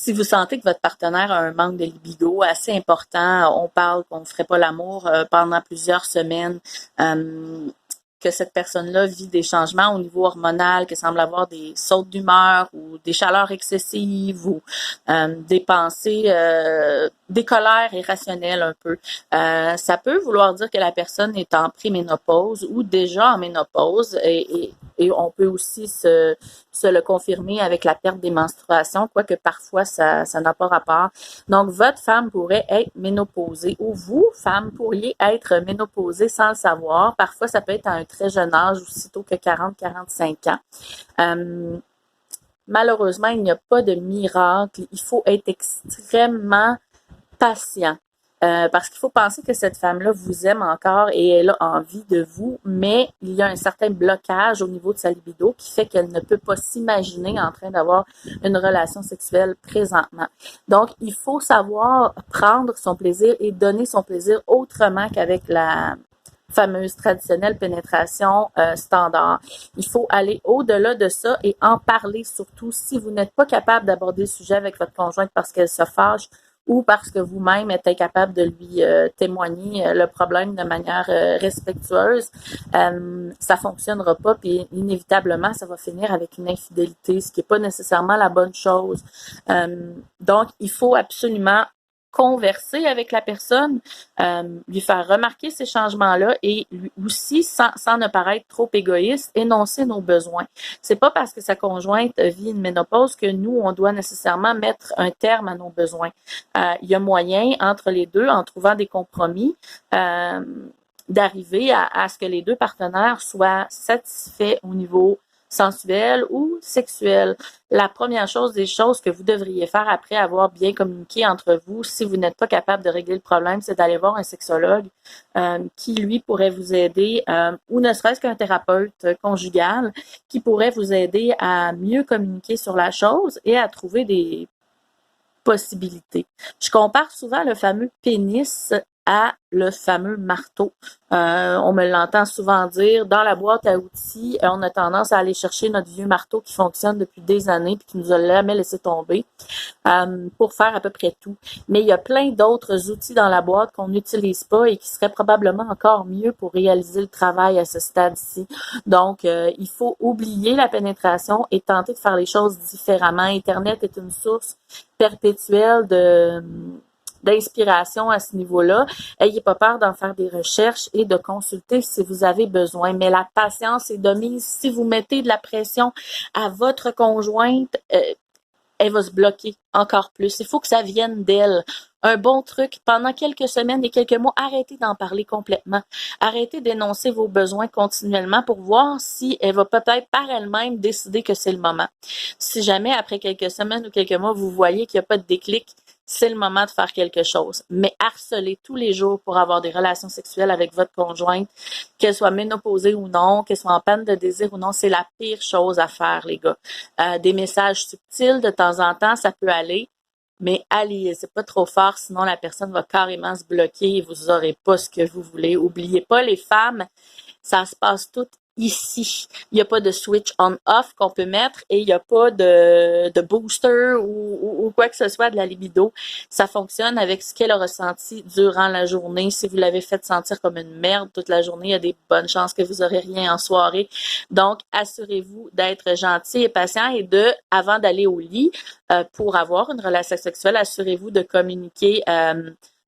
Si vous sentez que votre partenaire a un manque de libido assez important, on parle qu'on ne ferait pas l'amour pendant plusieurs semaines, que cette personne-là vit des changements au niveau hormonal, qu'elle semble avoir des sautes d'humeur ou des chaleurs excessives ou des pensées, des colères irrationnelles un peu. Ça peut vouloir dire que la personne est en préménopause ou déjà en ménopause et on peut aussi se le confirmer avec la perte des menstruations, quoique parfois ça n'a pas rapport. Donc, votre femme pourrait être ménopausée ou vous, femme, pourriez être ménopausée sans le savoir. Parfois, ça peut être à un très jeune âge, aussitôt que 40-45 ans. Malheureusement, il n'y a pas de miracle. Il faut être extrêmement patient. Parce qu'il faut penser que cette femme-là vous aime encore et elle a envie de vous, mais il y a un certain blocage au niveau de sa libido qui fait qu'elle ne peut pas s'imaginer en train d'avoir une relation sexuelle présentement. Donc, il faut savoir prendre son plaisir et donner son plaisir autrement qu'avec la fameuse traditionnelle pénétration standard. Il faut aller au-delà de ça et en parler, surtout si vous n'êtes pas capable d'aborder le sujet avec votre conjointe parce qu'elle se fâche ou parce que vous-même êtes incapable de lui témoigner le problème de manière respectueuse, ça fonctionnera pas, puis inévitablement, ça va finir avec une infidélité, ce qui n'est pas nécessairement la bonne chose. Donc, il faut absolument converser avec la personne, lui faire remarquer ces changements-là et lui aussi, sans ne paraître trop égoïste, énoncer nos besoins. C'est pas parce que sa conjointe vit une ménopause que nous, on doit nécessairement mettre un terme à nos besoins. Il y a moyen, entre les deux, en trouvant des compromis, d'arriver à ce que les deux partenaires soient satisfaits au niveau sensuel ou sexuel. La première chose des choses que vous devriez faire après avoir bien communiqué entre vous, si vous n'êtes pas capable de régler le problème, c'est d'aller voir un sexologue qui, lui, pourrait vous aider, ou ne serait-ce qu'un thérapeute conjugal, qui pourrait vous aider à mieux communiquer sur la chose et à trouver des possibilités. Je compare souvent le fameux pénis à le fameux marteau. On me l'entend souvent dire, dans la boîte à outils, on a tendance à aller chercher notre vieux marteau qui fonctionne depuis des années puis qui nous a jamais laissé tomber pour faire à peu près tout. Mais il y a plein d'autres outils dans la boîte qu'on n'utilise pas et qui seraient probablement encore mieux pour réaliser le travail à ce stade-ci. Donc, il faut oublier la pénétration et tenter de faire les choses différemment. Internet est une source perpétuelle d'inspiration à ce niveau-là. Ayez pas peur d'en faire des recherches et de consulter si vous avez besoin. Mais la patience est de mise. Si vous mettez de la pression à votre conjointe, elle va se bloquer encore plus. Il faut que ça vienne d'elle. Un bon truc, pendant quelques semaines et quelques mois, arrêtez d'en parler complètement. Arrêtez d'énoncer vos besoins continuellement pour voir si elle va peut-être par elle-même décider que c'est le moment. Si jamais, après quelques semaines ou quelques mois, vous voyez qu'il n'y a pas de déclic, c'est le moment de faire quelque chose. Mais harceler tous les jours pour avoir des relations sexuelles avec votre conjointe, qu'elle soit ménopausée ou non, qu'elle soit en panne de désir ou non, c'est la pire chose à faire, les gars. Des messages subtils de temps en temps, ça peut aller, mais allez, c'est pas trop fort, sinon la personne va carrément se bloquer et vous aurez pas ce que vous voulez. Oubliez pas, les femmes, ça se passe tout ici. Il n'y a pas de switch on-off qu'on peut mettre et il n'y a pas de booster ou quoi que ce soit de la libido. Ça fonctionne avec ce qu'elle a ressenti durant la journée. Si vous l'avez fait sentir comme une merde toute la journée, il y a des bonnes chances que vous aurez rien en soirée. Donc, assurez-vous d'être gentil et patient et avant d'aller au lit, pour avoir une relation sexuelle, assurez-vous de communiquer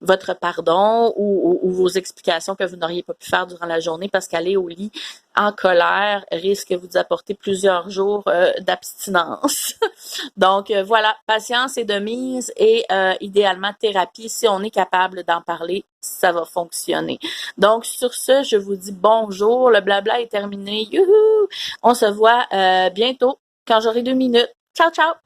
votre pardon ou vos explications que vous n'auriez pas pu faire durant la journée parce qu'aller au lit en colère risque de vous apporter plusieurs jours d'abstinence. Donc voilà, patience est de mise et idéalement thérapie. Si on est capable d'en parler, ça va fonctionner. Donc sur ce, je vous dis bonjour. Le blabla est terminé. Youhou! On se voit bientôt quand j'aurai 2 minutes. Ciao, ciao!